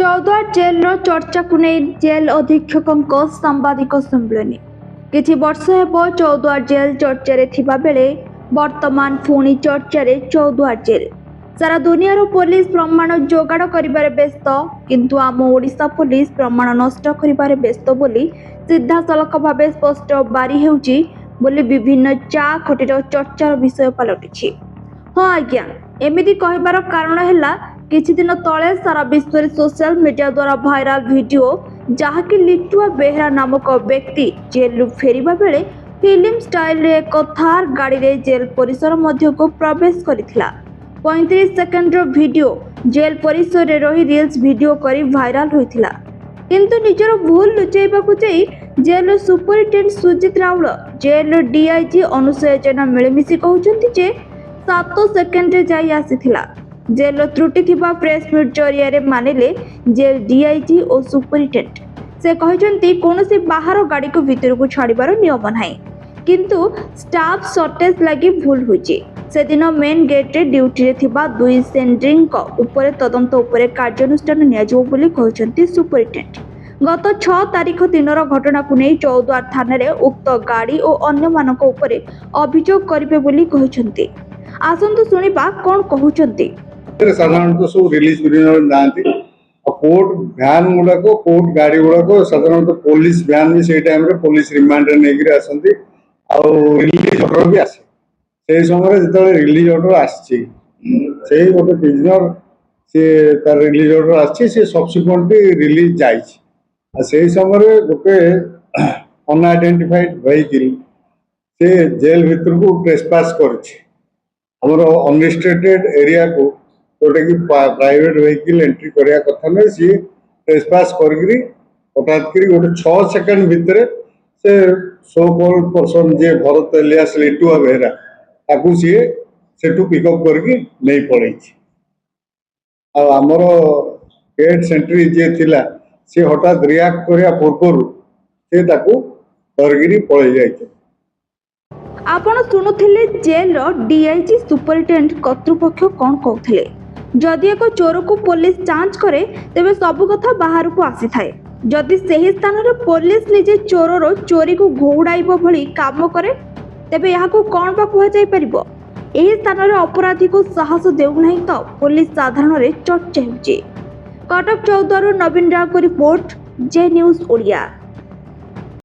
Choudwar jail चर्चा को नहीं जेल अधीक्षक सांबादिक सम्मेलन किछि वर्ष हेब चौद्वार जेल चर्चा थिबा बेले वर्तमान पुणी चर्चा चौद्वार जेल सारा दुनियार पुलिस प्रमाण जोगाड़ करिबारे व्यस्त किंतु आम ओडिशा पुलिस प्रमाण नष्ट करिबारे व्यस्त बोली सीधा सलख भाव स्पष्ट बारी हेउची बोली विभिन्न चा खटीर चर्चार विषय पलटिछि। हाँ आज्ञा एमिति कहबार कारण है किछि दिन तले सारा विश्व में सोशल मीडिया द्वारा भाइराल वीडियो जहाँकि लिटुआ बेहरा नामक व्यक्ति जेल फेरिबा बेले फिल्म स्टाइल रे एक थार गाड़ी रे जेल परिसर मध्य को प्रवेश करिथिला। 35 सेकंड रो वीडियो जेल परिसर रे रही रील्स वीडियो करी भाइराल होइथिला किंतु निजर भूल लुचैबाकू जाई जेल सुपरिटेंडेंट सुजित राउल जेल डीआईजी अनुसया जेना मिलमिशी कहउचंती जे 7 सेकंड रे जाई आसीथिला। जेल त्रुटि थिबा प्रेस मीट जरिया मानिले जेल डीआईजी और सुपरिटेंडेंट से कहते कौन बाहर गाड़ी को भीतर को छाड़बार नियम ना किंतु स्टाफ सर्टेज लगी भूल होइछि। से दिन मेन गेट रे ड्यूटी रे थिबा दुई सेंड्रिंग उपरे तदंत उपरे कार्यानुष्ठान नियाजिबो बोली कहउछंती सुपरिटेंडेंट। गत 6 तारिख दिनर घटना को नहीं चौद्वार थाना रे उक्त गाड़ी और अन्य मानक उपरे अभियोग करिवे बोली कहउछंती। आसंतु सुनिबा कोन कहउछंती। साधारणतः सब रिलीज जाती कोर्ट भ्यान गुड़ाक कोर्ट गाड़ी गुड़ाक साधारणतः पुलिस भ्यान भी से टाइम रे पुलिस रिमांड नहीं आसती रिलीज ऑर्डर भी आसे से समय जो रिलीज ऑर्डर आसी गोटे प्रिजनर सी तार रिलीज ऑर्डर आसी सब्सिक्वेंटली रिलीज जाइए समय गोटे अनआइडेंटिफाइड व्हीकल से जेल भीतर को ट्रेसपास कर अनरिस्ट्रिक्टेड एरिया को जोटा कि प्राइवेट व्हीकल एंट्री करने कथा ना सी ट्रेसपास करी हठात गोटे 6 सेकंड भितर से सो कॉल्ड पर्सन जे भरत एलियास लिटुआ बेहरा ताकू सी सेठू पिकअप करके नहीं पड़े आमर गेट सेंट्री जे थिला सी हठात रिएक्ट करिया पूर्व से ताकू धरगिरी पड़े जाइए। आपण सुनुथिले जेल डीआईजी सुपरिटेंडेंट कर्तृपक्ष कौन कहते जदि एक चोर को पुलिस जांच करे तेबे सब कथा बाहर को आसी थाए जदि सही स्थान रे पुलिस निजे चोरर चोरी को घोड़ाइबो भली काम करे तेबे यहाँ को कौन बा कह जाई परिबो। एही स्थान रे अपराधी को साहस देउ नहीं तो पुलिस साधारण रे चर्चा हेउची। कटक चौद्वार नवीन राव को रिपोर्ट जे न्यूज ओडिया।